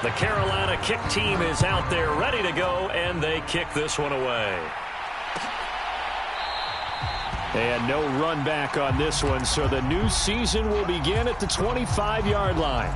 The Carolina kick team is out there ready to go, and they kick this one away. And no run back on this one, so the new season will begin at the 25-yard line.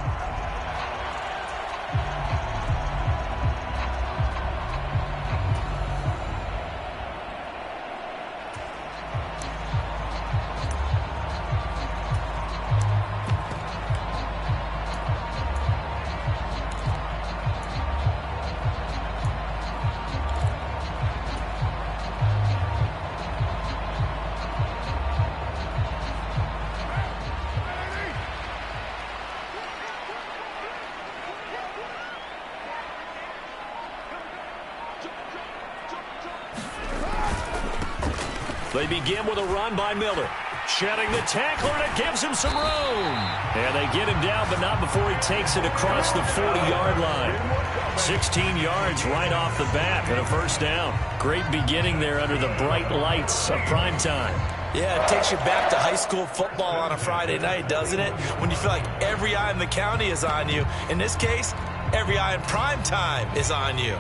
They begin with a run by Miller. Shedding the tackler, and it gives him some room. And they get him down, but not before he takes it across the 40-yard line. 16 yards right off the bat and a first down. Great beginning there under the bright lights of prime time. Yeah, it takes you back to high school football on a Friday night, doesn't it? When you feel like every eye in the county is on you. In this case, every eye in prime time is on you.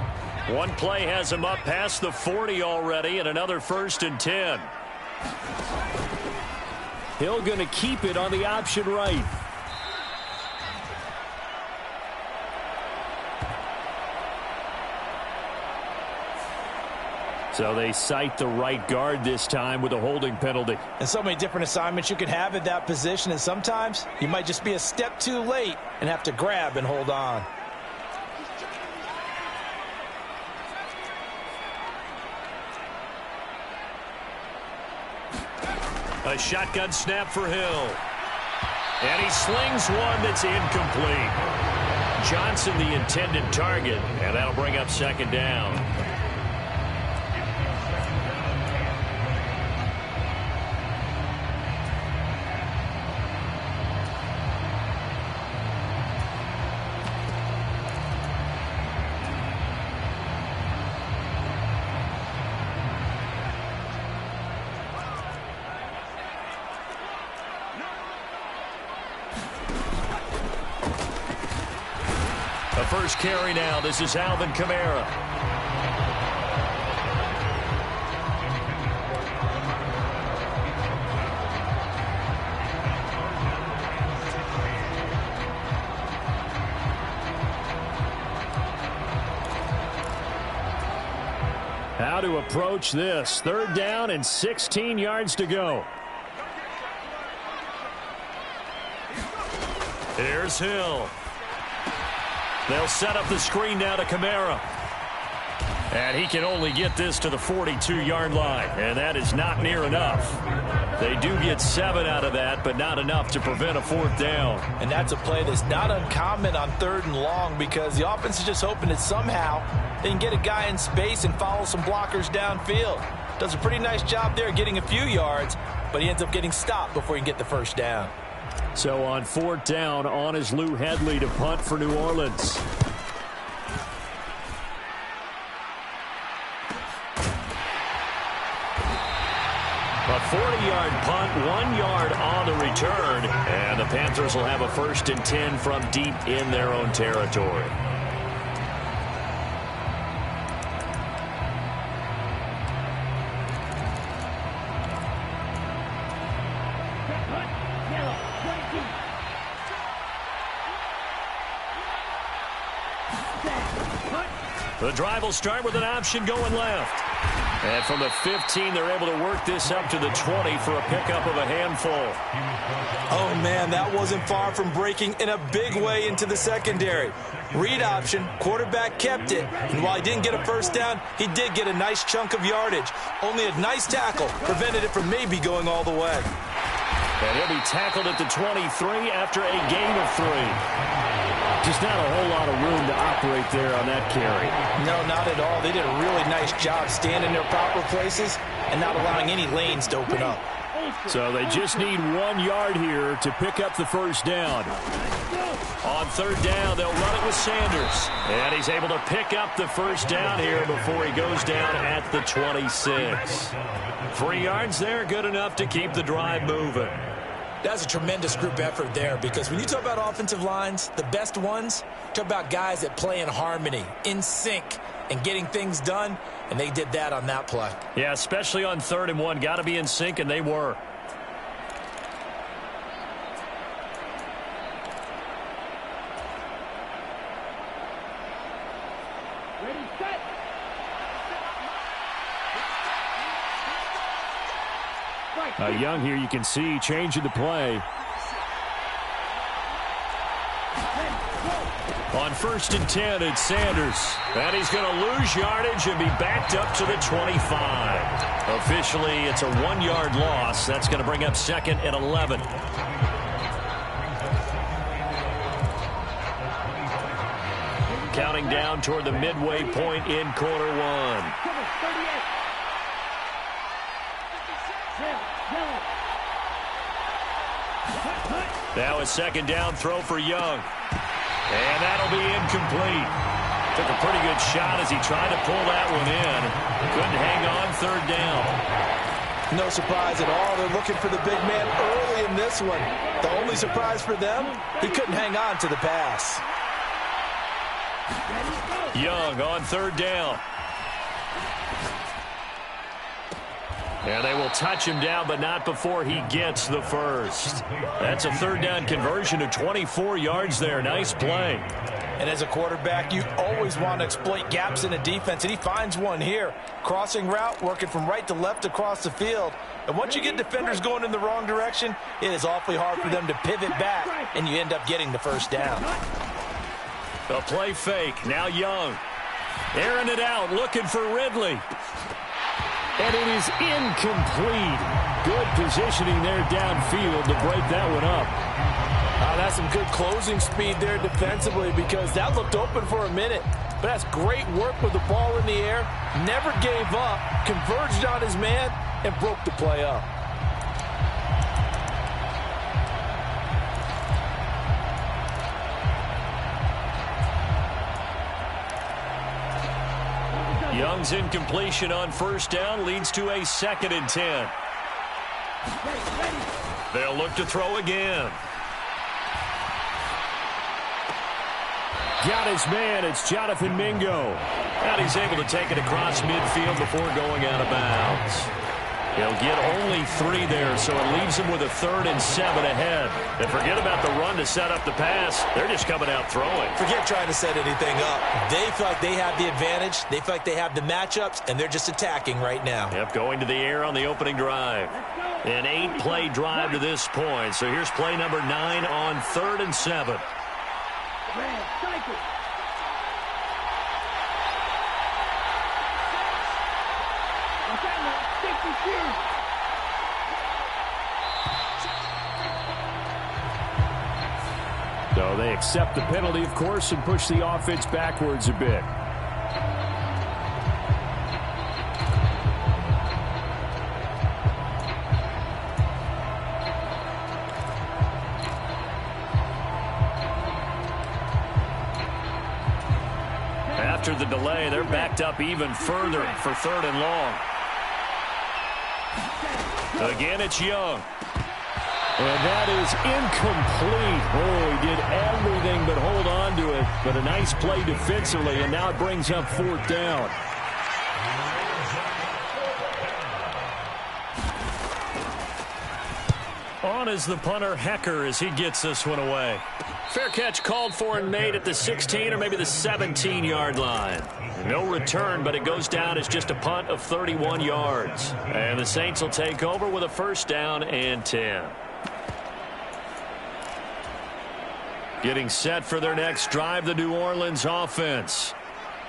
One play has him up past the 40 already, and another 1st and 10. Hill going to keep it on the option right. So they cite the right guard this time with a holding penalty. And so many different assignments you could have at that position, and sometimes you might just be a step too late and have to grab and hold on. A shotgun snap for Hill. And he slings one that's incomplete. Johnson the intended target, and that'll bring up 2nd down. First carry now. This is Alvin Kamara. How to approach this. 3rd down and 16 yards to go. Here's Hill. They'll set up the screen now to Kamara. And he can only get this to the 42-yard line. And that is not near enough. They do get 7 out of that, but not enough to prevent a 4th down. And that's a play that's not uncommon on 3rd and long, because the offense is just hoping that somehow they can get a guy in space and follow some blockers downfield. Does a pretty nice job there getting a few yards, but he ends up getting stopped before he can get the 1st down. So on 4th down, on is Lou Hedley to punt for New Orleans. A 40-yard punt, 1 yard on the return, and the Panthers will have a 1st and 10 from deep in their own territory. The drive will start with an option going left. And from the 15, they're able to work this up to the 20 for a pickup of a handful. Oh, man, that wasn't far from breaking in a big way into the secondary. Read option, quarterback kept it. And while he didn't get a 1st down, he did get a nice chunk of yardage. Only a nice tackle prevented it from maybe going all the way. And he'll be tackled at the 23 after a gain of 3. Just not a whole lot of room to operate there on that carry. No, not at all. They did a really nice job staying in their proper places and not allowing any lanes to open up. So they just need 1 yard here to pick up the 1st down. On 3rd down, they'll run it with Sanders. And he's able to pick up the 1st down here before he goes down at the 26. 3 yards there, good enough to keep the drive moving. That's a tremendous group effort there, because when you talk about offensive lines, the best ones, talk about guys that play in harmony, in sync, and getting things done, and they did that on that play. Yeah, especially on 3rd and 1. Got to be in sync, and they were. Young here, you can see changing the play. On 1st and 10, it's Sanders. And he's going to lose yardage and be backed up to the 25. Officially, it's a 1-yard loss. That's going to bring up 2nd and 11. Counting down toward the midway point in quarter 1. Now a 2nd down throw for Young. And that'll be incomplete. Took a pretty good shot as he tried to pull that one in. Couldn't hang on 3rd down. No surprise at all. They're looking for the big man early in this one. The only surprise for them, he couldn't hang on to the pass. Young on 3rd down. And they will touch him down, but not before he gets the first. That's a 3rd down conversion of 24 yards there. Nice play. And as a quarterback, you always want to exploit gaps in a defense, and he finds one here. Crossing route, working from right to left across the field. And once you get defenders going in the wrong direction, it is awfully hard for them to pivot back, and you end up getting the first down. A play fake. Now Young. Airing it out, looking for Ridley. And it is incomplete. Good positioning there downfield to break that one up. That's some good closing speed there defensively, because that looked open for a minute. But that's great work with the ball in the air. Never gave up, converged on his man, and broke the play up. Young's incompletion on 1st down leads to a 2nd and 10. They'll look to throw again. Got his man. It's Jonathan Mingo. And he's able to take it across midfield before going out of bounds. He'll get only 3 there, so it leaves him with a 3rd and 7 ahead. And forget about the run to set up the pass. They're just coming out throwing. Forget trying to set anything up. They feel like they have the advantage. They feel like they have the matchups, and they're just attacking right now. Yep, going to the air on the opening drive. An 8-play drive to this point. So here's play number 9 on 3rd and 7. So they accept the penalty, of course, and push the offense backwards a bit. After the delay, they're backed up even further for 3rd and long. Again, it's Young. And that is incomplete. Oh, he did everything but hold on to it. But a nice play defensively, and now it brings up 4th down. On is the punter, Hecker, as he gets this one away. Fair catch called for and made at the 16 or maybe the 17-yard line. No return, but it goes down as just a punt of 31 yards. And the Saints will take over with a 1st down and 10. Getting set for their next drive, the New Orleans offense.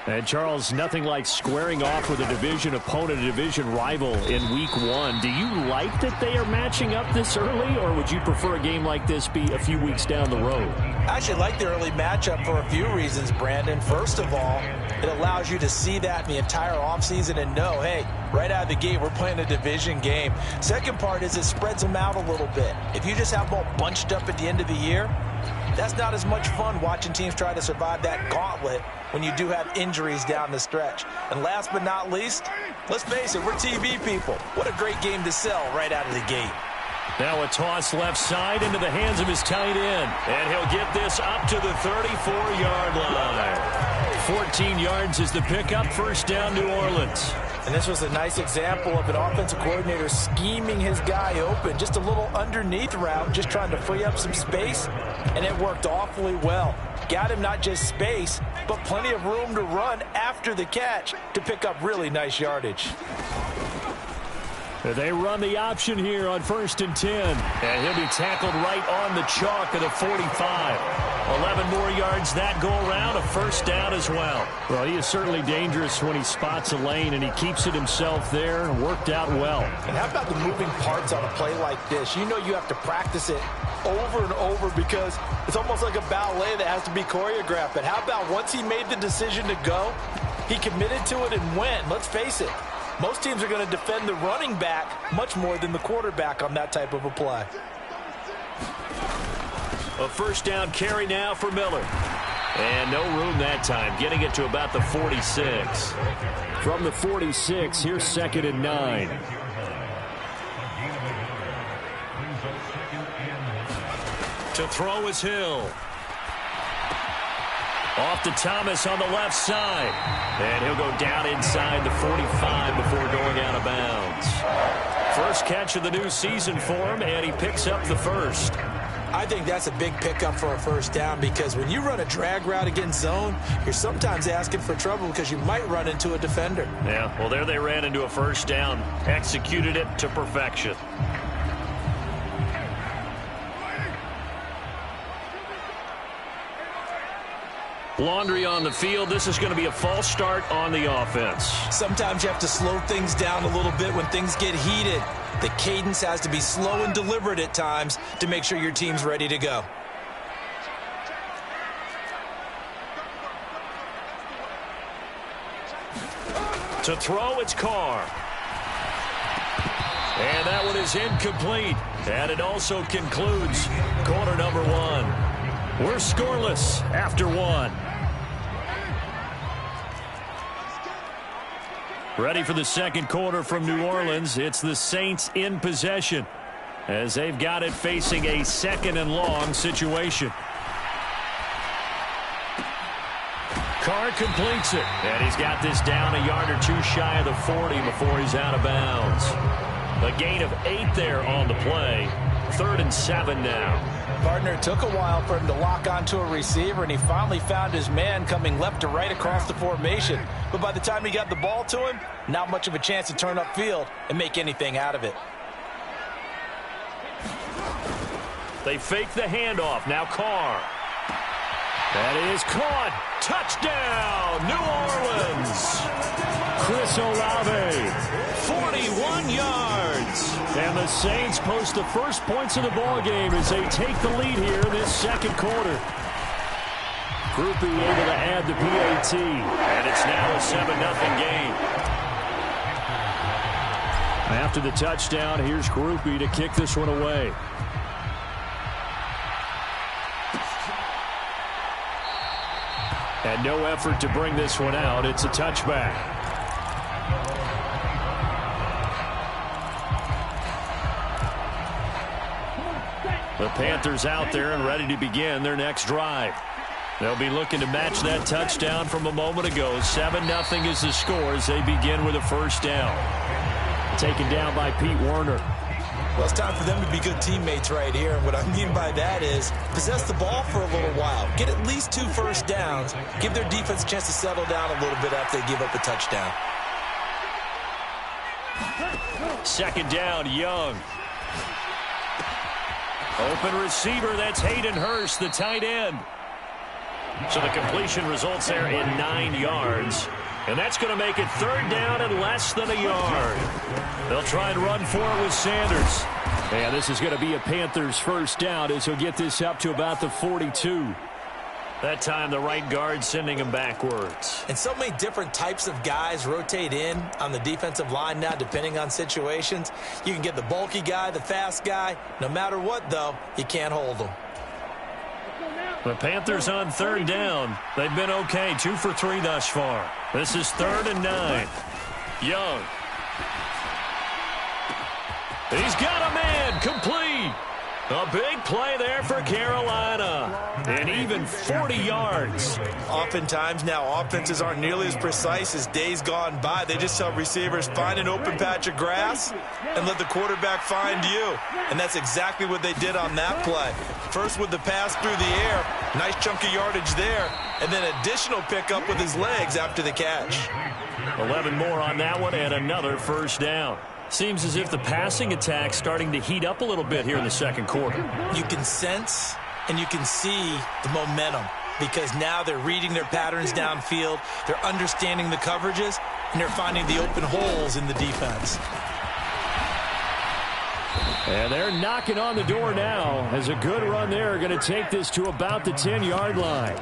And, Charles, nothing like squaring off with a division opponent, a division rival in Week 1. Do you like that they are matching up this early, or would you prefer a game like this be a few weeks down the road? I actually like the early matchup for a few reasons, Brandon. First of all, it allows you to see that in the entire offseason and know, hey, right out of the gate, we're playing a division game. Second part is it spreads them out a little bit. If you just have them all bunched up at the end of the year, that's not as much fun watching teams try to survive that gauntlet when you do have injuries down the stretch. And last but not least, let's face it, we're TV people. What a great game to sell right out of the gate. Now a toss left side into the hands of his tight end. And he'll get this up to the 34-yard line. 14 yards is the pickup. First down, New Orleans. And this was a nice example of an offensive coordinator scheming his guy open. Just a little underneath route, just trying to free up some space. And it worked awfully well. Got him not just space, but plenty of room to run after the catch to pick up really nice yardage. They run the option here on 1st and 10. And he'll be tackled right on the chalk at the 45. 11 more yards that go around, a first down as well. Well, he is certainly dangerous when he spots a lane, and he keeps it himself there. Worked out well. And how about the moving parts on a play like this? You know you have to practice it over and over because it's almost like a ballet that has to be choreographed. But how about once he made the decision to go, he committed to it and went. Let's face it. Most teams are going to defend the running back much more than the quarterback on that type of a play. A first down carry now for Miller. And no room that time, getting it to about the 46. From the 46, here's 2nd and 9. To throw is Hill. Off to Thomas on the left side. And he'll go down inside the 45 before going out of bounds. First catch of the new season for him, and he picks up the first. I think that's a big pickup for a first down because when you run a drag route against zone, you're sometimes asking for trouble because you might run into a defender. Yeah, well, there they ran into a first down. Executed it to perfection. Laundry on the field. This is going to be a false start on the offense. Sometimes you have to slow things down a little bit when things get heated. The cadence has to be slow and deliberate at times to make sure your team's ready to go. To throw, it's Carr. And that one is incomplete. And it also concludes quarter number 1. We're scoreless after 1. Ready for the second quarter from New Orleans. It's the Saints in possession as they've got it facing a 2nd and long situation. Carr completes it, and he's got this down a yard or two shy of the 40 before he's out of bounds. A gain of 8 there on the play. 3rd and 7 now. Partner, it took a while for him to lock onto a receiver, and he finally found his man coming left to right across the formation. But by the time he got the ball to him, not much of a chance to turn upfield and make anything out of it. They fake the handoff. Now Carr. That is caught. Touchdown, New Orleans. Chris Olave, 41 yards. And the Saints post the first points of the ball game as they take the lead here in this second quarter. Groupie able to add the PAT. And it's now a 7-0 game. After the touchdown, here's Groupie to kick this one away. And no effort to bring this one out. It's a touchback. The Panthers out there and ready to begin their next drive. They'll be looking to match that touchdown from a moment ago. 7-0 is the score as they begin with a first down. Taken down by Pete Werner. Well, it's time for them to be good teammates right here. And what I mean by that is possess the ball for a little while. Get at least 2 first downs. Give their defense a chance to settle down a little bit after they give up a touchdown. Second down, Young. Open receiver, that's Hayden Hurst, the tight end. So the completion results there in 9 yards. And that's going to make it 3rd down and less than a yard. They'll try and run for it with Sanders. And this is going to be a Panthers first down as he'll get this up to about the 42. That time the right guard sending him backwards. And so many different types of guys rotate in on the defensive line now depending on situations. You can get the bulky guy, the fast guy. No matter what, though, you can't hold them. The Panthers on 3rd down. They've been okay, 2 for 3 thus far. This is 3rd and 9. Young. He's got a man, complete. A big play there for Carolina. And even 40 yards. Oftentimes now, offenses aren't nearly as precise as days gone by. They just tell receivers, find an open patch of grass and let the quarterback find you. And that's exactly what they did on that play. First with the pass through the air, nice chunk of yardage there, and then additional pickup with his legs after the catch. 11 more on that one and another first down. Seems as if the passing attack's starting to heat up a little bit here in the second quarter. You can sense and you can see the momentum because now they're reading their patterns downfield, they're understanding the coverages, and they're finding the open holes in the defense. And they're knocking on the door now as a good run there going to take this to about the 10-yard line.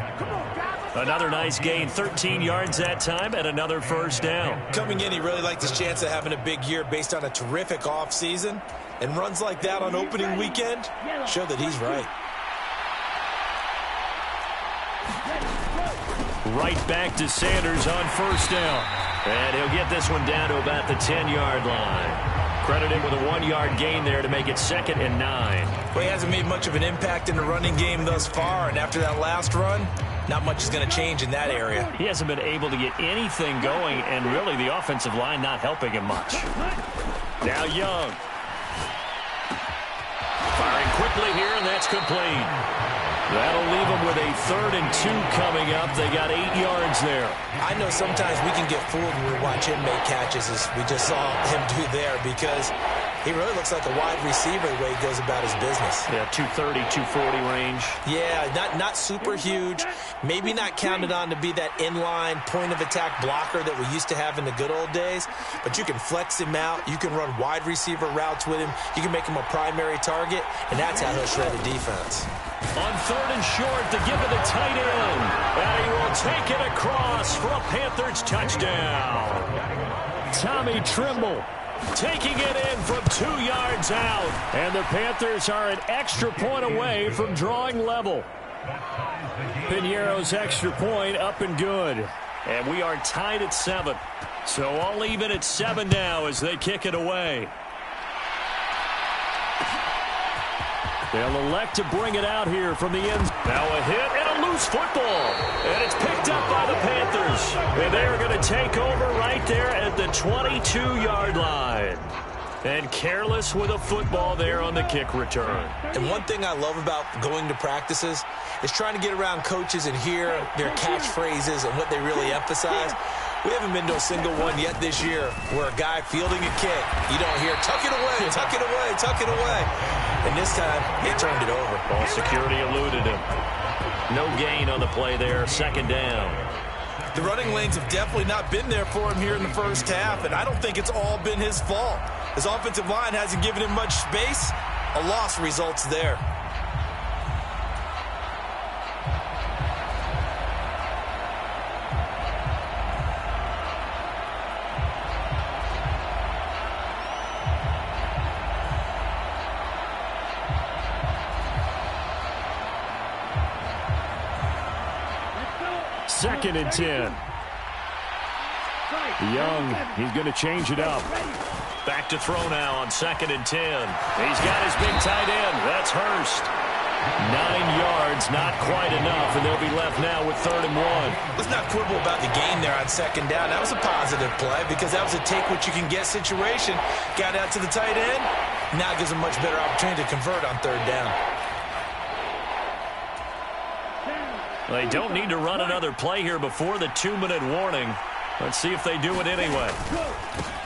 Another nice gain, 13 yards that time, and another first down. Coming in, he really liked his chance of having a big year based on a terrific offseason. And runs like that on opening weekend show that he's right. Right back to Sanders on first down. And he'll get this one down to about the 10-yard line. Credited with a 1-yard gain there to make it 2nd and 9. Well, he hasn't made much of an impact in the running game thus far, and after that last run, not much is going to change in that area. He hasn't been able to get anything going, and really the offensive line not helping him much. Now Young. Firing quickly here, and that's complete. That'll leave them with a 3rd and 2 coming up. They got 8 yards there. I know sometimes we can get fooled when we watch him make catches, as we just saw him do there, because he really looks like a wide receiver the way he goes about his business. Yeah, 230, 240 range. Yeah, not super huge. Maybe not counted on to be that inline point-of-attack blocker that we used to have in the good old days. But you can flex him out. You can run wide receiver routes with him. You can make him a primary target, and that's how he'll shred a defense. On 3rd and short, the give to the tight end. And he will take it across for a Panthers touchdown. Tommy Trimble taking it in from 2 yards out. And the Panthers are an extra point away from drawing level. Piñeiro's extra point up and good. And we are tied at 7. So all even at 7 now as they kick it away. They'll elect to bring it out here from the end. Now a hit and a loose football. And it's picked up by the Panthers. And they are going to take over right there at the 22-yard line. And careless with a football there on the kick return. And one thing I love about going to practices is trying to get around coaches and hear their catchphrases and what they really emphasize. We haven't been to a single one yet this year where a guy fielding a kick, you don't hear, tuck it away, tuck it away, tuck it away. And this time, he turned it over. Ball security eluded him. No gain on the play there, 2nd down. The running lanes have definitely not been there for him here in the first half, and I don't think it's all been his fault. His offensive line hasn't given him much space. A loss results there. Second and 10. Young, he's going to change it up. Back to throw now on 2nd and 10. He's got his big tight end. That's Hurst. 9 yards, not quite enough, and they'll be left now with 3rd and 1. Let's not quibble about the gain there on 2nd down. That was a positive play because that was a take-what-you-can-get situation. Got out to the tight end. Now gives a much better opportunity to convert on 3rd down. They don't need to run another play here before the 2-minute warning. Let's see if they do it anyway.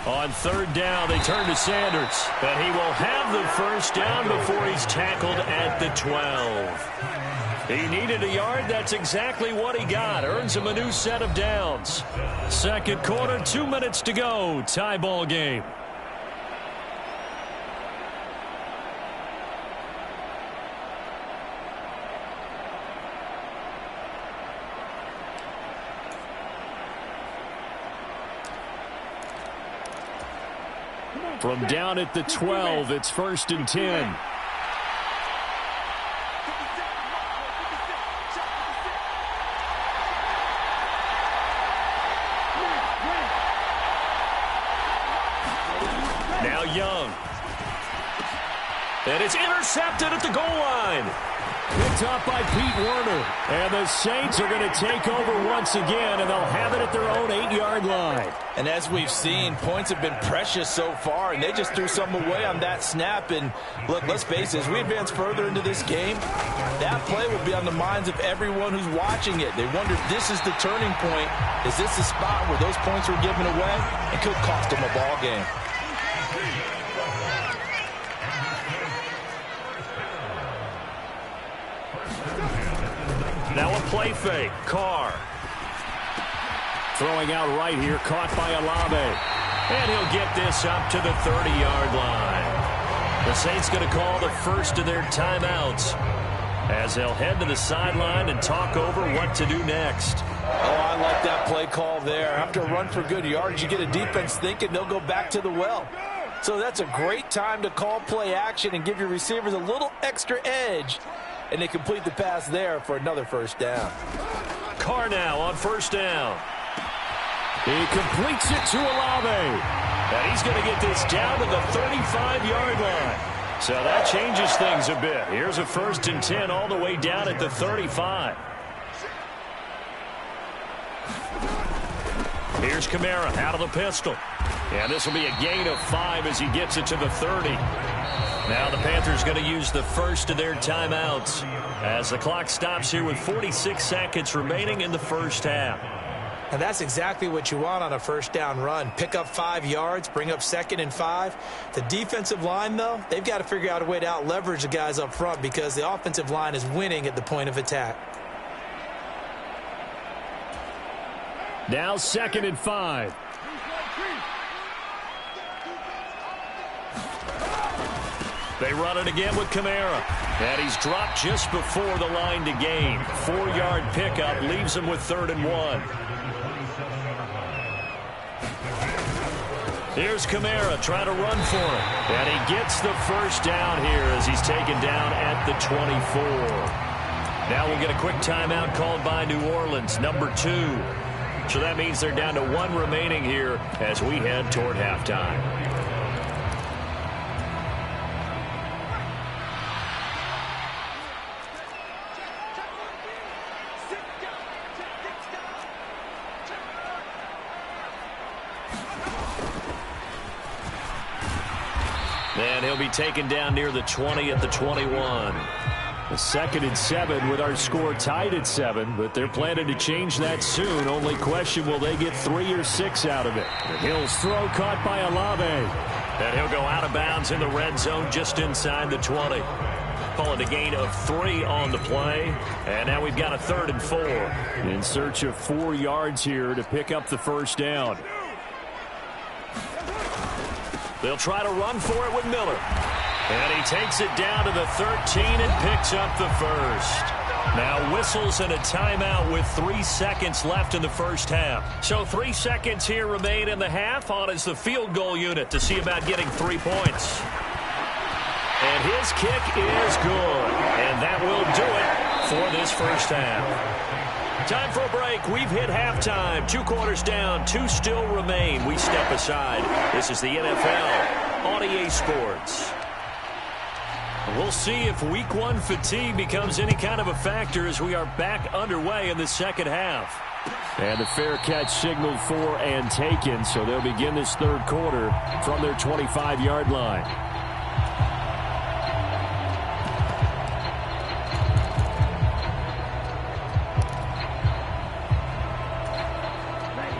On 3rd down, they turn to Sanders. And he will have the first down before he's tackled at the 12. He needed a yard. That's exactly what he got. Earns him a new set of downs. Second quarter, 2 minutes to go. Tie ball game. From down at the 12, it's 1st and 10. Now Young. And it's intercepted at the goal line. Picked up by Pete Werner. And the Saints are going to take over once again, and they'll have it at their own 8-yard line. And as we've seen, points have been precious so far, and they just threw some away on that snap. And look, let's face it, as we advance further into this game, that play will be on the minds of everyone who's watching it. They wonder if this is the turning point. Is this the spot where those points were given away? It could cost them a ball game. Now a play fake. Carr. Throwing out right here, caught by Olave. And he'll get this up to the 30-yard line. The Saints going to call the first of their timeouts as they'll head to the sideline and talk over what to do next. Oh, I like that play call there. After a run for good yards, you get a defense thinking they'll go back to the well. So that's a great time to call play action and give your receivers a little extra edge. And they complete the pass there for another first down. Carr now on first down. He completes it to Olave. And he's going to get this down to the 35-yard line. So that changes things a bit. Here's a 1st and 10 all the way down at the 35. Here's Kamara out of the pistol. And this will be a gain of 5 as he gets it to the 30. Now the Panthers going to use the first of their timeouts as the clock stops here with 46 seconds remaining in the first half. And that's exactly what you want on a first down run. Pick up 5 yards, bring up 2nd and 5. The defensive line, though, they've got to figure out a way to out-leverage the guys up front because the offensive line is winning at the point of attack. Now 2nd and 5. They run it again with Kamara. And he's dropped just before the line to gain. 4-yard pickup leaves him with 3rd and 1. Here's Kamara trying to run for it. And he gets the first down here as he's taken down at the 24. Now we'll get a quick timeout called by New Orleans, number 2. So that means they're down to 1 remaining here as we head toward halftime. And he'll be taken down near the 20 at the 21. A 2nd and 7 with our score tied at 7, but they're planning to change that soon. Only question, will they get 3 or 6 out of it? The Hills throw caught by Olave. And he'll go out of bounds in the red zone just inside the 20. Call it a gain of 3 on the play. And now we've got a 3rd and 4. In search of 4 yards here to pick up the first down. They'll try to run for it with Miller. And he takes it down to the 13 and picks up the first. Now whistles and a timeout with 3 seconds left in the first half. So 3 seconds here remain in the half. On is the field goal unit to see about getting 3 points. And his kick is good. And that will do it for this first half. Time for a break. We've hit halftime. 2 quarters down. 2 still remain. We step aside. This is the NFL on EA Sports. We'll see if Week 1 fatigue becomes any kind of a factor as we are back underway in the second half. And the fair catch signaled for and taken, so they'll begin this third quarter from their 25-yard line.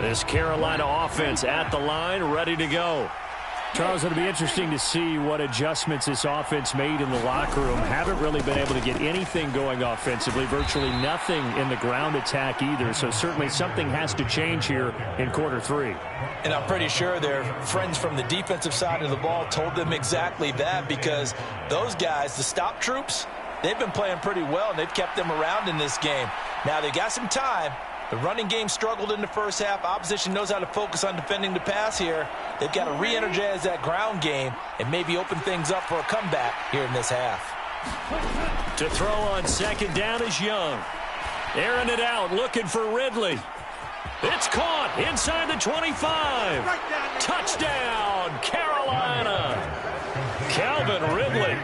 This Carolina offense at the line, ready to go. Charles, it'll be interesting to see what adjustments this offense made in the locker room. Haven't really been able to get anything going offensively, virtually nothing in the ground attack either. So certainly something has to change here in quarter 3. And I'm pretty sure their friends from the defensive side of the ball told them exactly that, because those guys, the stop troops, they've been playing pretty well, and they've kept them around in this game. Now they got some time. The running game struggled in the first half. Opposition knows how to focus on defending the pass here. They've got to re-energize that ground game and maybe open things up for a comeback here in this half. To throw on second down is Young. Airing it out, looking for Ridley. It's caught inside the 25. Touchdown, Carolina. Calvin Ridley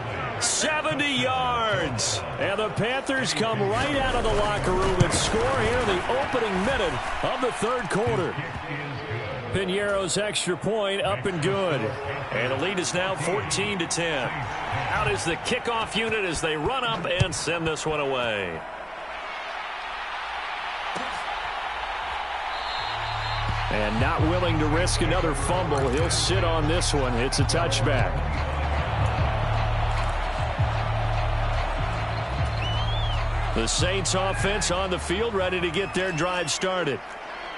70 yards. And the Panthers come right out of the locker room and score here in the opening minute of the third quarter. Piñeiro's extra point up and good. And the lead is now 14-10. Out is the kickoff unit as they run up and send this one away. And not willing to risk another fumble. He'll sit on this one. It's a touchback. The Saints offense on the field, ready to get their drive started.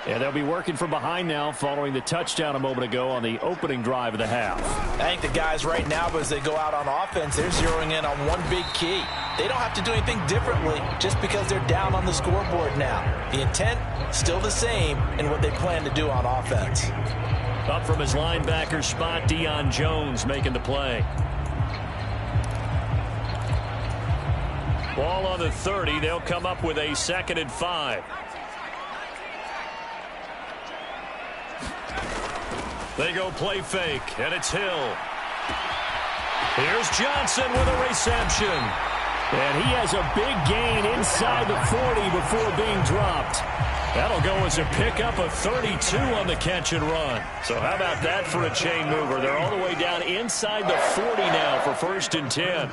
And they'll be working from behind now following the touchdown a moment ago on the opening drive of the half. I think the guys right now, as they go out on offense, they're zeroing in on one big key. They don't have to do anything differently just because they're down on the scoreboard now. The intent, still the same in what they plan to do on offense. Up from his linebacker spot, Deion Jones making the play. Ball on the 30. They'll come up with a 2nd and 5. They go play fake, and it's Hill. Here's Johnson with a reception. And he has a big gain inside the 40 before being dropped. That'll go as a pickup of 32 on the catch and run. So how about that for a chain mover? They're all the way down inside the 40 now for 1st and 10.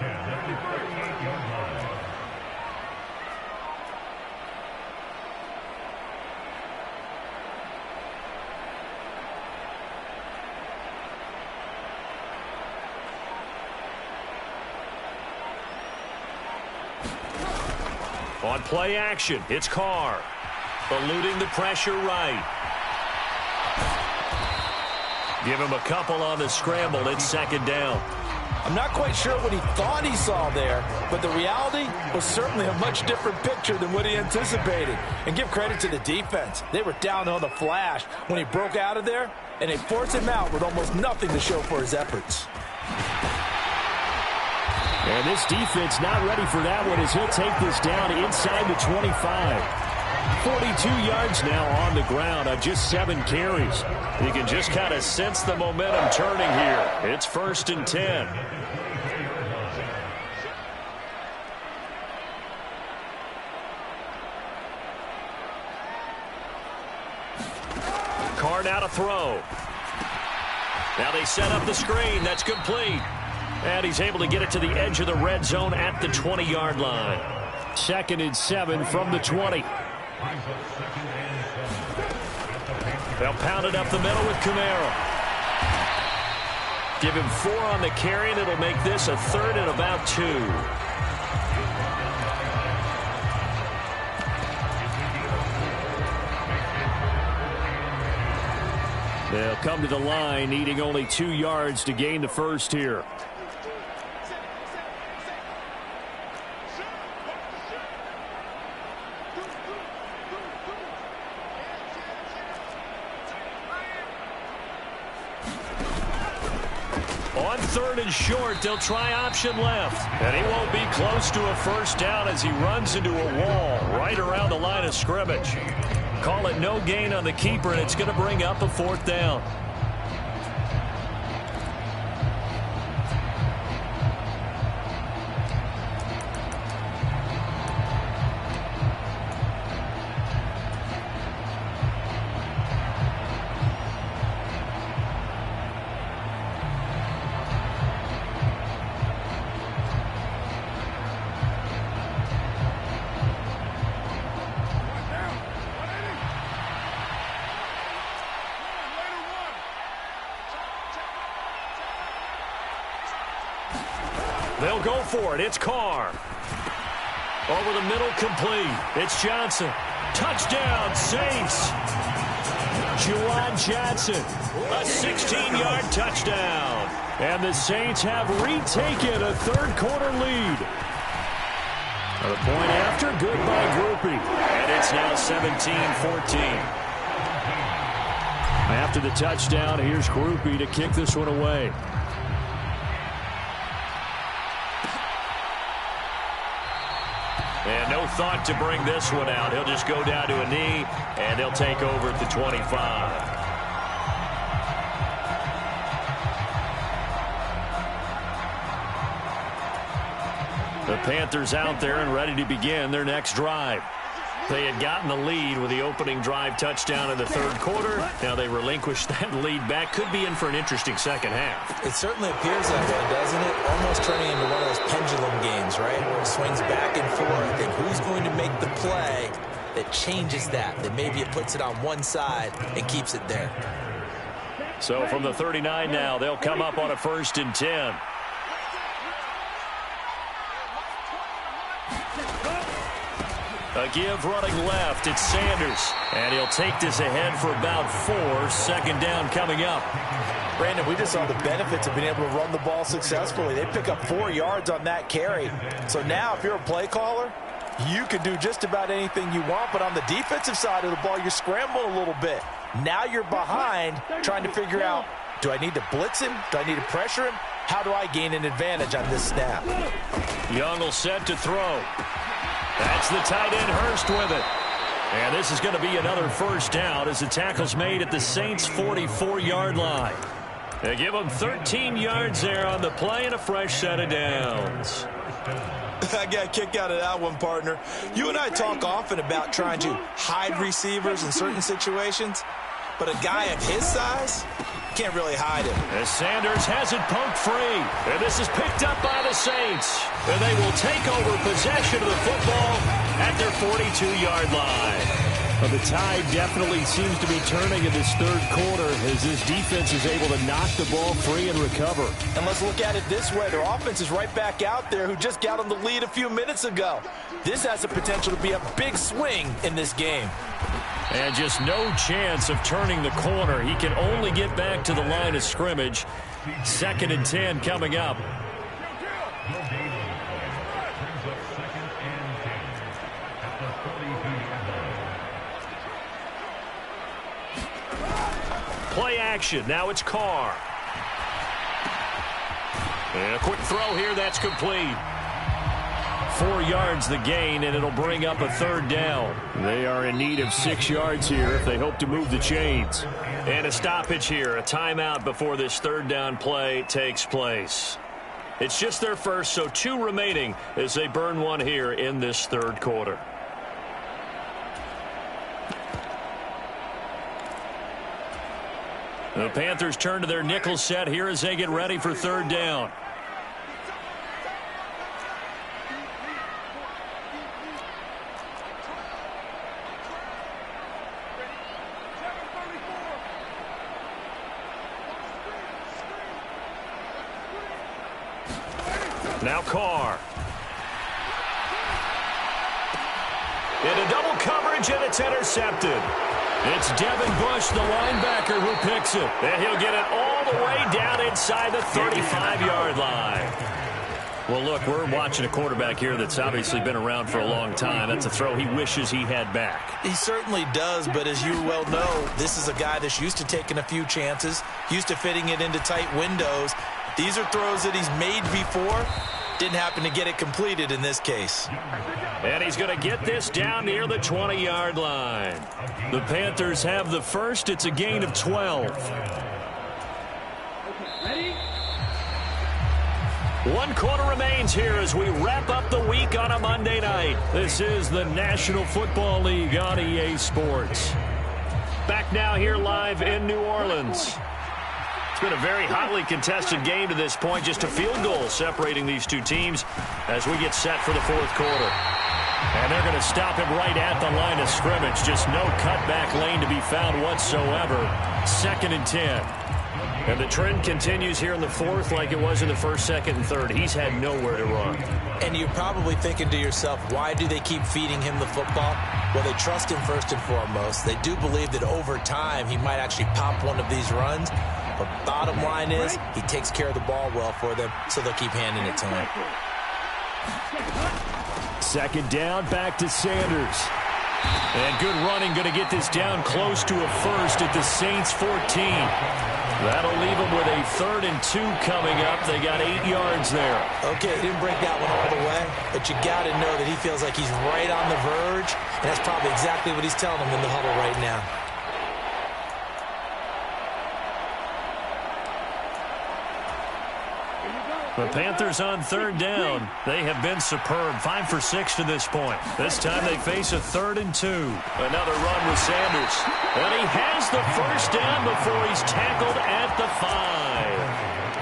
On play action, it's Carr. Eluding the pressure right. Give him a couple on the scramble. It's 2nd down. I'm not quite sure what he thought he saw there, but the reality was certainly a much different picture than what he anticipated. And give credit to the defense. They were down on the flash when he broke out of there, and they forced him out with almost nothing to show for his efforts. And this defense not ready for that one as he'll take this down inside the 25. 42 yards now on the ground on just 7 carries. You can just kind of sense the momentum turning here. It's 1st and 10. Carr now to throw. Now they set up the screen. That's complete. And he's able to get it to the edge of the red zone at the 20-yard line. 2nd and 7 from the 20. They'll pound it up the middle with Kamara. Give him 4 on the carry, and it'll make this a 3rd and about 2. They'll come to the line, needing only 2 yards to gain the first here. On 3rd and short, they'll try option left. And he won't be close to a first down as he runs into a wall right around the line of scrimmage. Call it no gain on the keeper, and it's going to bring up a 4th down. They'll go for it. It's Carr. Over the middle, complete. It's Johnson. Touchdown, Saints. Juwan Johnson. A 16-yard touchdown. And the Saints have retaken a third-quarter lead. The point after, good by Groupie. And it's now 17-14. After the touchdown, here's Groupie to kick this one away. And no thought to bring this one out. He'll just go down to a knee, and they'll take over at the 25. The Panthers out there and ready to begin their next drive. They had gotten the lead with the opening drive touchdown in the third quarter. Now they relinquished that lead back. Could be in for an interesting second half. It certainly appears that way, doesn't it? Almost turning into one of those pendulum games, right? Where it swings back and forth. And who's going to make the play that changes that? That maybe it puts it on one side and keeps it there. So from the 39 now, they'll come up on a 1st and 10. A give running left. It's Sanders. And he'll take this ahead for about 4. Second down coming up. Brandon, we just saw the benefits of being able to run the ball successfully. They pick up 4 yards on that carry. So now if you're a play caller, you can do just about anything you want. But on the defensive side of the ball, you're scrambling a little bit. Now you're behind trying to figure out, do I need to blitz him? Do I need to pressure him? How do I gain an advantage on this snap? Young will set to throw. That's the tight end Hurst with it. And this is going to be another first down as the tackle's made at the Saints' 44-yard line. They give them 13 yards there on the play and a fresh set of downs. I got a kick out of that one, partner. You and I talk often about trying to hide receivers in certain situations, but a guy of his size can't really hide him. As Sanders has it poked free, and this is picked up by the Saints. And they will take over possession of the football at their 42-yard line. Well, the tide definitely seems to be turning in this third quarter as this defense is able to knock the ball free and recover. And let's look at it this way. Their offense is right back out there who just got them the lead a few minutes ago. This has the potential to be a big swing in this game. And just no chance of turning the corner. He can only get back to the line of scrimmage. 2nd and 10 coming up. Play action. Now it's Carr. And a quick throw here. That's complete. 4 yards the gain, and it'll bring up a 3rd down. They are in need of 6 yards here if they hope to move the chains. And a stoppage here, a timeout before this 3rd down play takes place. It's just their first, so 2 remaining as they burn one here in this 3rd quarter. The Panthers turn to their nickel set here as they get ready for 3rd down. Now Carr. Into double coverage, and it's intercepted. It's Devin Bush, the linebacker, who picks it. And he'll get it all the way down inside the 35-yard line. Well, look, we're watching a quarterback here that's obviously been around for a long time. That's a throw he wishes he had back. He certainly does, but as you well know, this is a guy that's used to taking a few chances, used to fitting it into tight windows. These are throws that he's made before. Didn't happen to get it completed in this case. And he's going to get this down near the 20-yard line. The Panthers have the first. It's a gain of 12. Ready? 1 quarter remains here as we wrap up the week on a Monday night. This is the National Football League on EA Sports. Back now here live in New Orleans. It's been a very hotly contested game to this point. Just a field goal separating these two teams as we get set for the 4th quarter. And they're going to stop him right at the line of scrimmage. Just no cutback lane to be found whatsoever. 2nd and 10. And the trend continues here in the 4th like it was in the 1st, 2nd, and 3rd. He's had nowhere to run. And you're probably thinking to yourself, why do they keep feeding him the football? Well, they trust him first and foremost. They do believe that over time he might actually pop one of these runs. But bottom line is he takes care of the ball well for them, so they'll keep handing it to him. 2nd down, back to Sanders. And good running, going to get this down close to a first at the Saints 14. That'll leave them with a 3rd and 2 coming up. They got 8 yards there. Okay, he didn't break that one all the way, but you got to know that he feels like he's right on the verge, and that's probably exactly what he's telling them in the huddle right now. Here you go. The Panthers on third down. They have been superb. 5 for 6 to this point. This time they face a 3rd and 2. Another run with Sanders. And he has the first down before he's tackled at the 5.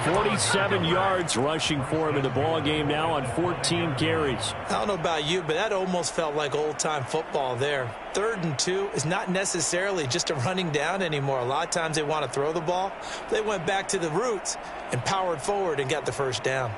47 yards rushing for him in the ball game now on 14 carries. I don't know about you, but that almost felt like old-time football there. 3rd and 2 is not necessarily just a running down anymore. A lot of times they want to throw the ball. They went back to the roots and powered forward and got the first down.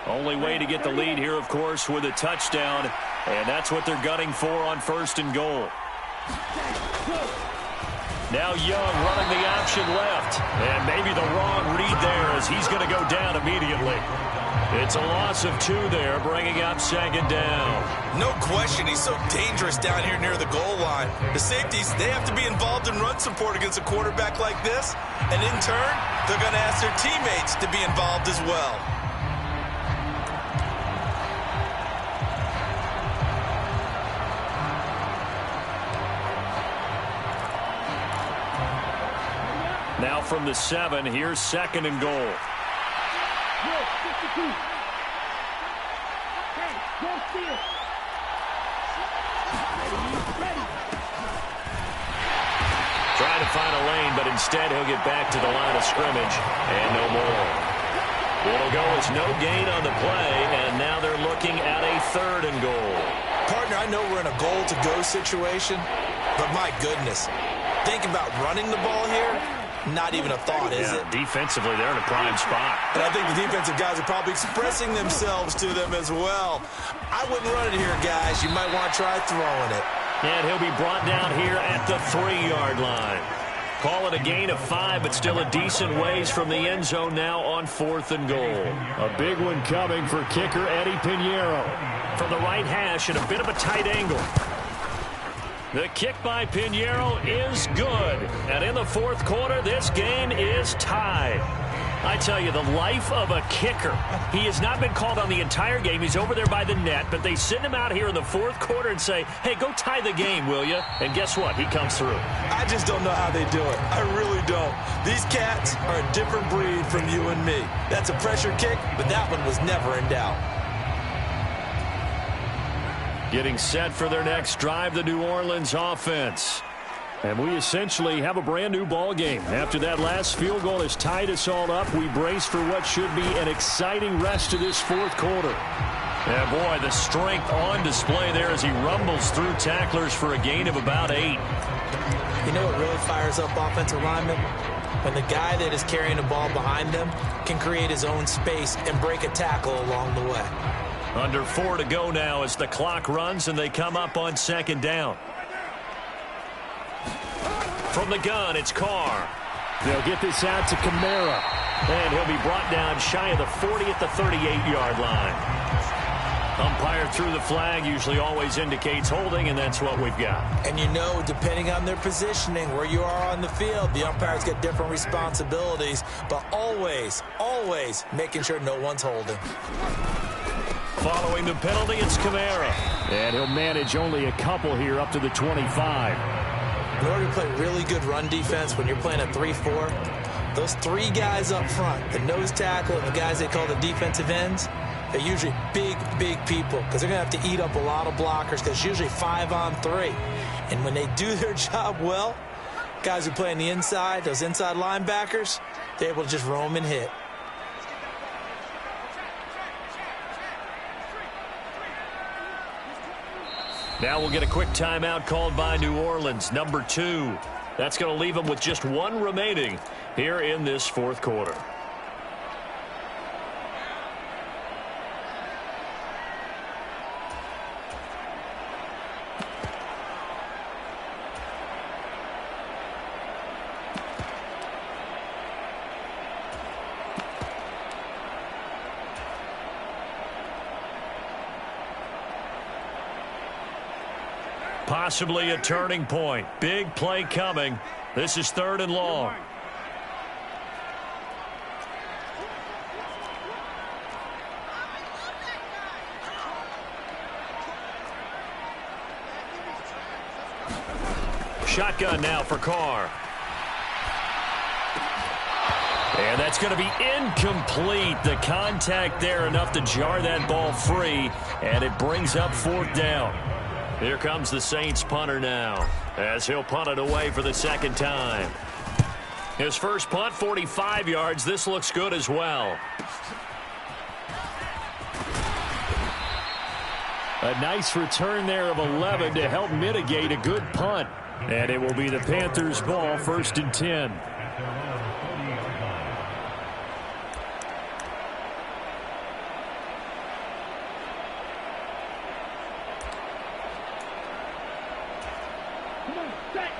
Only way to get the lead here, of course, with a touchdown. And that's what they're gunning for on 1st and goal. Now Young running the option left. And maybe the wrong read there as he's going to go down immediately. It's a loss of 2 there, bringing up 2nd down. No question, he's so dangerous down here near the goal line. The safeties, they have to be involved in run support against a quarterback like this. And in turn, they're going to ask their teammates to be involved as well. Now from the 7, here's 2nd and goal. Trying to find a lane, but instead he'll get back to the line of scrimmage, and no more. It'll go as no gain on the play, and now they're looking at a 3rd and goal. Partner, I know we're in a goal-to-go situation, but my goodness, think about running the ball here. Not even a thought, is it? Defensively, they're in a prime spot. And I think the defensive guys are probably expressing themselves to them as well. I wouldn't run it here, guys. You might want to try throwing it. And he'll be brought down here at the 3-yard line. Call it a gain of 5, but still a decent ways from the end zone now on 4th and goal. A big one coming for kicker Eddie Pinheiro. From the right hash at a bit of a tight angle. The kick by Pinheiro is good. And in the 4th quarter, this game is tied. I tell you, the life of a kicker. He has not been called on the entire game. He's over there by the net, but they send him out here in the 4th quarter and say, hey, go tie the game, will you? And guess what? He comes through. I just don't know how they do it. I really don't. These cats are a different breed from you and me. That's a pressure kick, but that one was never in doubt. Getting set for their next drive, the New Orleans offense. And we essentially have a brand new ball game. After that last field goal has tied us all up, we brace for what should be an exciting rest of this 4th quarter. And boy, the strength on display there as he rumbles through tacklers for a gain of about 8. You know what really fires up offensive linemen? When the guy that is carrying the ball behind them can create his own space and break a tackle along the way. Under 4 to go now as the clock runs and they come up on 2nd down. From the gun, it's Carr. They'll get this out to Kamara. And he'll be brought down shy of the 40 at the 38-yard line. Umpire threw the flag, usually always indicates holding, and that's what we've got. And you know, depending on their positioning, where you are on the field, the umpires get different responsibilities, but always, always making sure no one's holding. Following the penalty, it's Kamara. And he'll manage only a couple here up to the 25. In order to play really good run defense when you're playing a 3-4, those 3 guys up front, the nose tackle and the guys they call the defensive ends, they're usually big, big people because they're going to have to eat up a lot of blockers because it's usually 5-on-3. And when they do their job well, guys who play on the inside, those inside linebackers, they're able to just roam and hit. Now we'll get a quick timeout called by New Orleans, number 2. That's going to leave them with just 1 remaining here in this 4th quarter. Possibly a turning point. Big play coming. This is 3rd and long. Shotgun now for Carr. And that's going to be incomplete. The contact there enough to jar that ball free, and it brings up 4th down. Here comes the Saints punter now, as he'll punt it away for the 2nd time. His first punt, 45 yards. This looks good as well. A nice return there of 11 to help mitigate a good punt. And it will be the Panthers' ball, 1st and 10.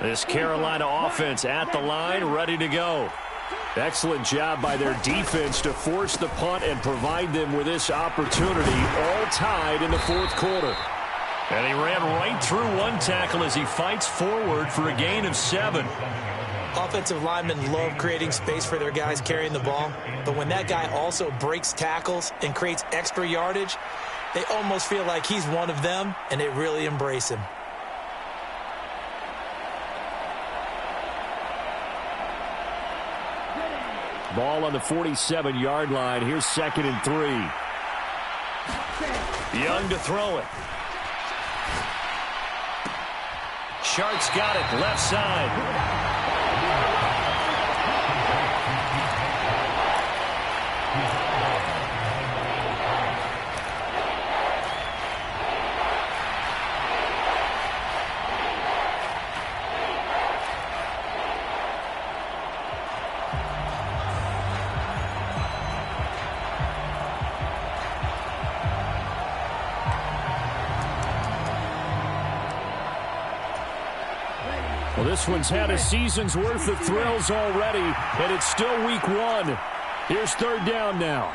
This Carolina offense at the line, ready to go. Excellent job by their defense to force the punt and provide them with this opportunity, all tied in the 4th quarter. And he ran right through one tackle as he fights forward for a gain of 7. Offensive linemen love creating space for their guys carrying the ball, but when that guy also breaks tackles and creates extra yardage, they almost feel like he's one of them, and they really embrace him. Ball on the 47-yard line. Here's 2nd and 3. Young to throw it. Shark's got it left side. Well, this one's had a season's worth of thrills already, and it's still week 1. Here's 3rd down now.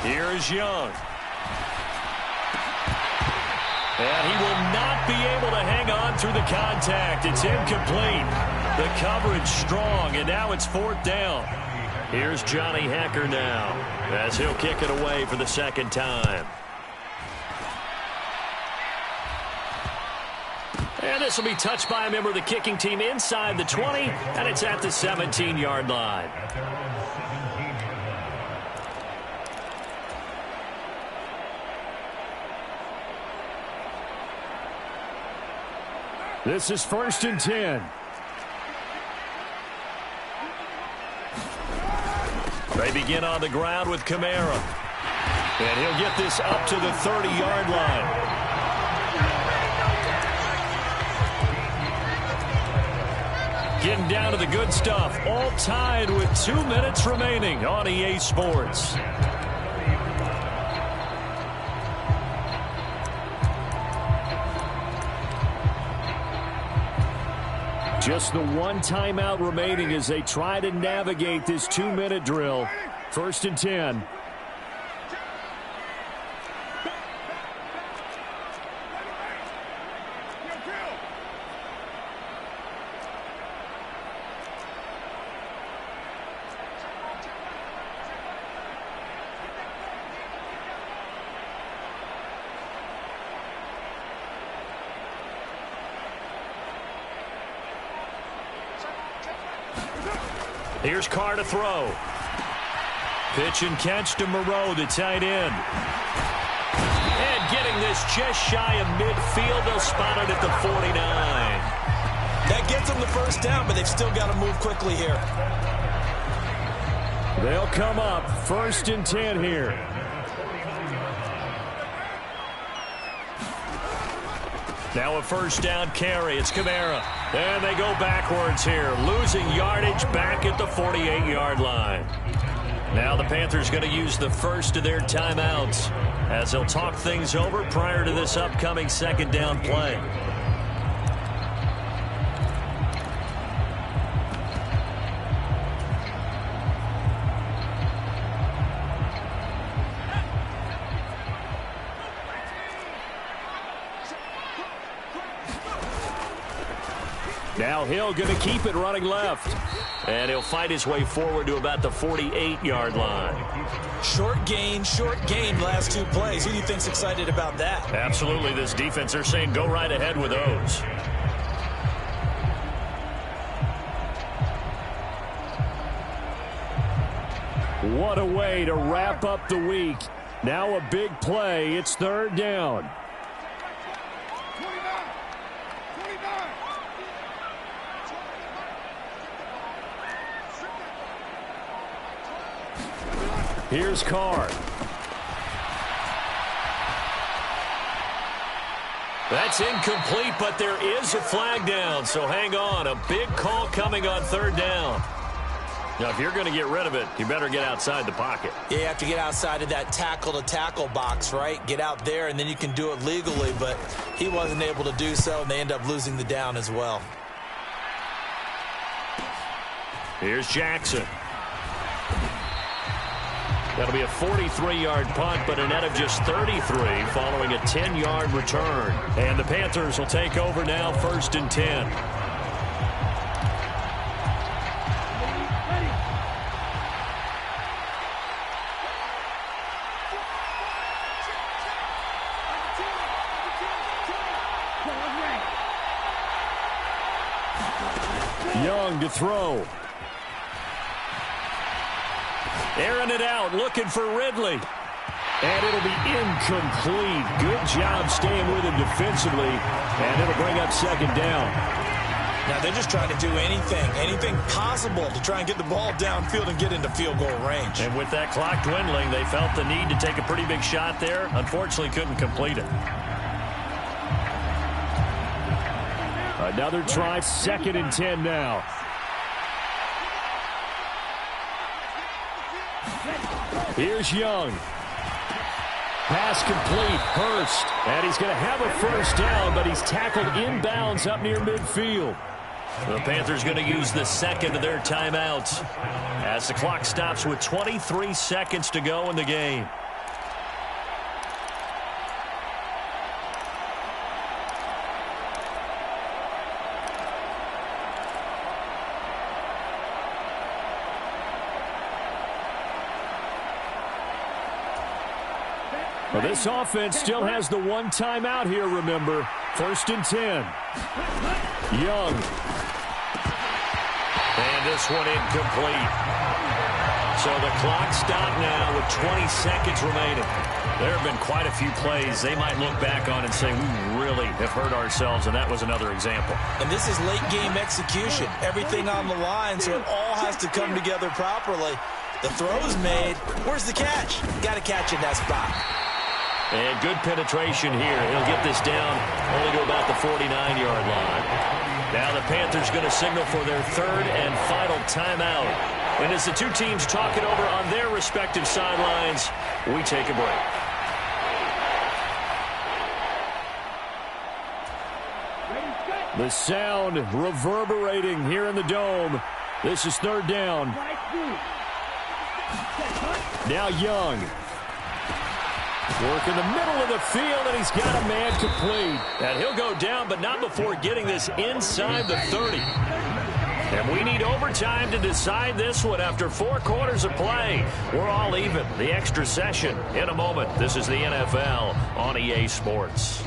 Here's Young. And he will not be able to hang on through the contact. It's incomplete. The coverage strong, and now it's 4th down. Here's Johnny Hekker now, as he'll kick it away for the 2nd time. And this will be touched by a member of the kicking team inside the 20, and it's at the 17-yard line. This is 1st and 10. They begin on the ground with Kamara. And he'll get this up to the 30-yard line. Getting down to the good stuff. All tied with 2 minutes remaining on EA Sports. Just the one timeout remaining as they try to navigate this 2-minute drill. 1st and 10. Here's Carr to throw. Pitch and catch to Moreau, the tight end. And getting this just shy of midfield. They'll spot it at the 49. That gets them the 1st down, but they've still got to move quickly here. They'll come up 1st and 10 here. Now a 1st down carry. It's Kamara. And they go backwards here, losing yardage back at the 48-yard line. Now the Panthers going to use the first of their timeouts as they'll talk things over prior to this upcoming 2nd down play. Now Hill going to keep it running left. And he'll fight his way forward to about the 48-yard line. Short gain, last two plays. Who do you think's excited about that? Absolutely. This defense, they're saying go right ahead with those. What a way to wrap up the week. Now a big play. It's third down. Here's Carr. That's incomplete, but there is a flag down, so hang on. A big call coming on third down. Now, if you're going to get rid of it, you better get outside the pocket. Yeah, you have to get outside of that tackle-to-tackle box, right? Get out there, and then you can do it legally, but he wasn't able to do so, and they end up losing the down as well. Here's Jackson. That'll be a 43-yard punt, but a net of just 33 following a 10-yard return. And the Panthers will take over now, 1st and 10. Young to throw. Airing it out, looking for Ridley. And it'll be incomplete. Good job staying with him defensively. And it'll bring up second down. Now they're just trying to do anything possible to try and get the ball downfield and get into field goal range. And with that clock dwindling, they felt the need to take a pretty big shot there. Unfortunately, couldn't complete it. Another try, 2nd and 10 now. Here's Young. Pass complete. Hurst. And he's going to have a first down, but he's tackled inbounds up near midfield. The Panthers going to use the second of their timeouts as the clock stops with 23 seconds to go in the game. Well, this offense still has the one timeout here, remember. 1st and 10. Young. And this one incomplete. So the clock stopped now with 20 seconds remaining. There have been quite a few plays they might look back on and say, we really have hurt ourselves, and that was another example. And this is late-game execution. Everything on the line, so it all has to come together properly. The throw's made. Where's the catch? Got to catch in that spot. And good penetration here. He'll get this down only to about the 49-yard line. Now the Panthers going to signal for their 3rd and final timeout. And as the two teams talk it over on their respective sidelines, we take a break. The sound reverberating here in the dome. This is 3rd down. Now Young. Work in the middle of the field, and he's got a man complete. And he'll go down, but not before getting this inside the 30. And we need overtime to decide this one after 4 quarters of play. We're all even. The extra session in a moment. This is the NFL on EA Sports.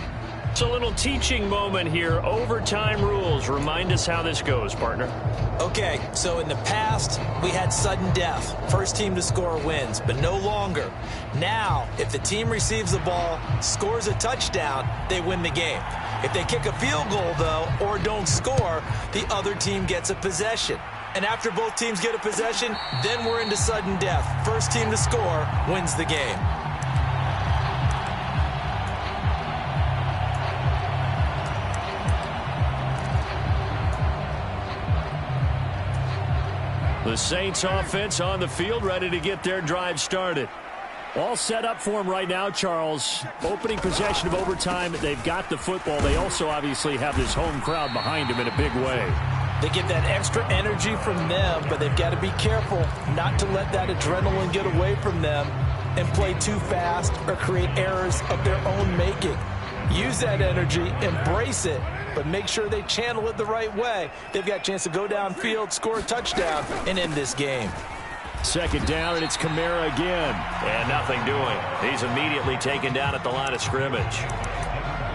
It's a little teaching moment here. Overtime rules. Remind us how this goes, partner. Okay, so in the past, we had sudden death. First team to score wins, but no longer. Now, if the team receives the ball, scores a touchdown, they win the game. If they kick a field goal, though, or don't score, the other team gets a possession. And after both teams get a possession, then we're into sudden death. First team to score wins the game. The Saints offense on the field, ready to get their drive started. All set up for them right now, Charles. Opening possession of overtime. They've got the football. They also obviously have this home crowd behind them in a big way. They get that extra energy from them, but they've got to be careful not to let that adrenaline get away from them and play too fast or create errors of their own making. Use that energy, embrace it, but make sure they channel it the right way. They've got a chance to go downfield, score a touchdown, and end this game. Second down, and it's Kamara again. And nothing doing. He's immediately taken down at the line of scrimmage.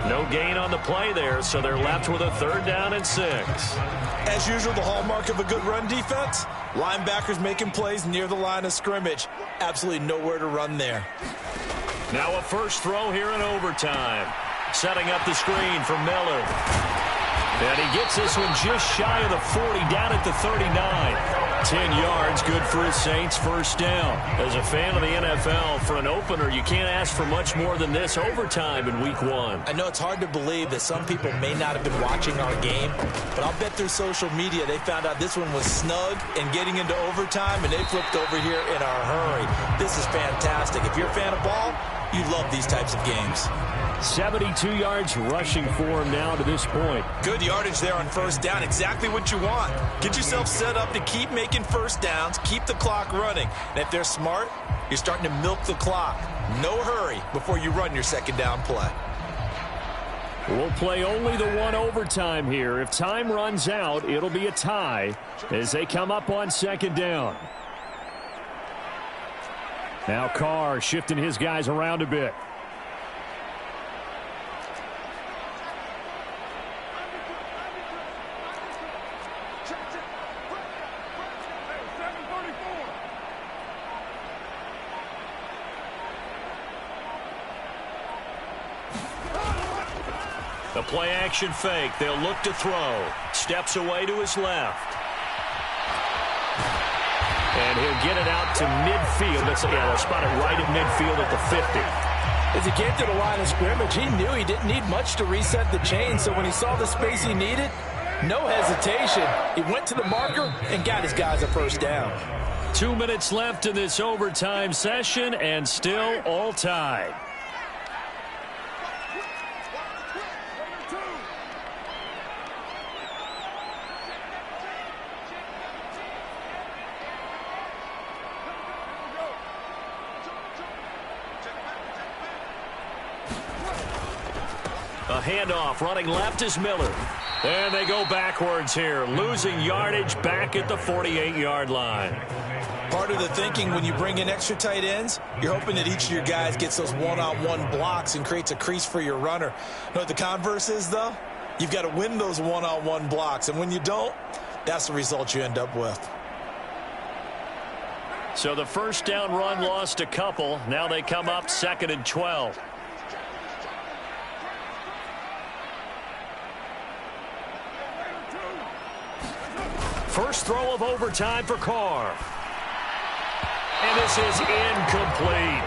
No gain on the play there, so they're left with a 3rd down and 6. As usual, the hallmark of a good run defense, linebackers making plays near the line of scrimmage. Absolutely nowhere to run there. Now a first throw here in overtime. Setting up the screen for Miller. And he gets this one just shy of the 40, down at the 39. 10 yards, good for his Saints, first down. As a fan of the NFL, for an opener, you can't ask for much more than this overtime in Week 1. I know it's hard to believe that some people may not have been watching our game, but I'll bet through social media they found out this one was snug and getting into overtime, and they flipped over here in a hurry. This is fantastic. If you're a fan of ball, you love these types of games. 72 yards rushing for him now to this point. Good yardage there on first down. Exactly what you want. Get yourself set up to keep making first downs, keep the clock running. And if they're smart, you're starting to milk the clock. No hurry before you run your second down play. We'll play only the one overtime here. If time runs out, it'll be a tie as they come up on second down. Now Carr shifting his guys around a bit. The play-action fake. They'll look to throw. Steps away to his left. And he'll get it out to midfield. They'll spot it right at midfield at the 50. As he came to the line of scrimmage, he knew he didn't need much to reset the chain. So when he saw the space he needed, no hesitation. He went to the marker and got his guys a first down. 2 minutes left in this overtime session, and still all tied. A handoff, running left is Miller. And they go backwards here, losing yardage back at the 48-yard line. Part of the thinking when you bring in extra tight ends, you're hoping that each of your guys gets those one-on-one blocks and creates a crease for your runner. You know what the converse is, though? You've got to win those one-on-one blocks, and when you don't, that's the result you end up with. So the first down run lost a couple. Now they come up 2nd and 12. First throw of overtime for Carr. And this is incomplete.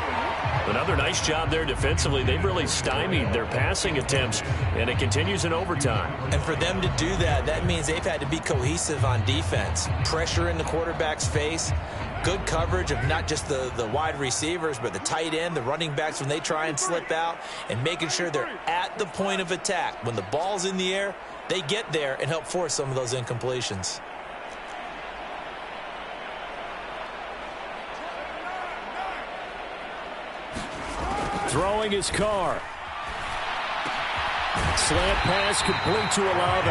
Another nice job there defensively. They've really stymied their passing attempts, and it continues in overtime. And for them to do that, that means they've had to be cohesive on defense. Pressure in the quarterback's face. Good coverage of not just the wide receivers, but the tight end, the running backs when they try and slip out, and making sure they're at the point of attack. When the ball's in the air, they get there and help force some of those incompletions. Throwing his Carr. Slant pass complete to Olave.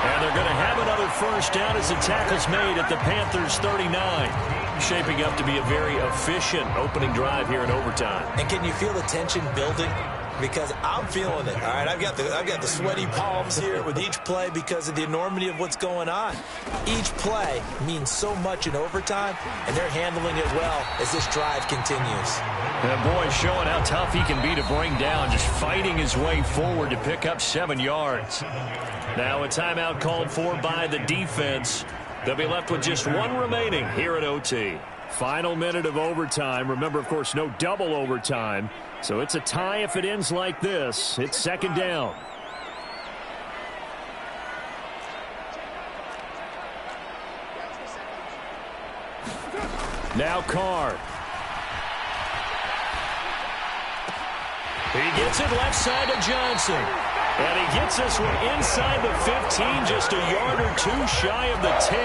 And they're going to have another first down as the tackle's made at the Panthers 39. Shaping up to be a very efficient opening drive here in overtime. And can you feel the tension building? Because I'm feeling it. All right, I've got the sweaty palms here with each play because of the enormity of what's going on. Each play means so much in overtime, and they're handling it well as this drive continues. And boy, showing how tough he can be to bring down, just fighting his way forward to pick up 7 yards. Now a timeout called for by the defense. They'll be left with just one remaining here at OT. Final minute of overtime. Remember, of course, no double overtime. So it's a tie if it ends like this. It's second down. Now Carr. He gets it left side to Johnson. And he gets this one inside the 15, just a yard or two shy of the 10.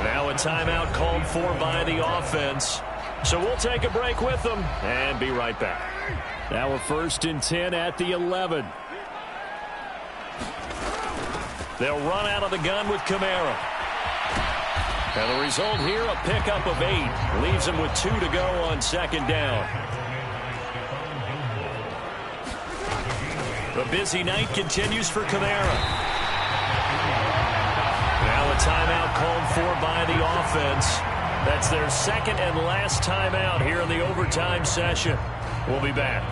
Now a timeout called for by the offense. So we'll take a break with them and be right back. Now a 1st and 10 at the 11. They'll run out of the gun with Kamara. And the result here, a pickup of 8. Leaves them with 2 to go on second down. The busy night continues for Kamara. Now a timeout called for by the offense. That's their second and last timeout here in the overtime session. We'll be back.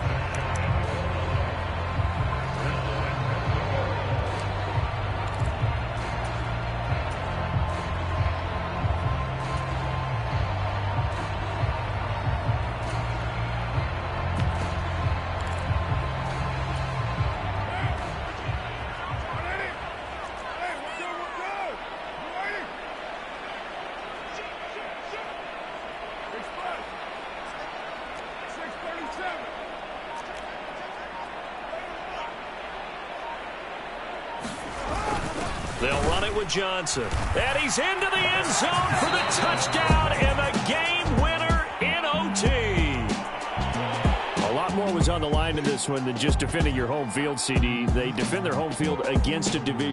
They'll run it with Johnson. And he's into the end zone for the touchdown and the game winner in OT. A lot more was on the line in this one than just defending your home field, CD. They defend their home field against a division.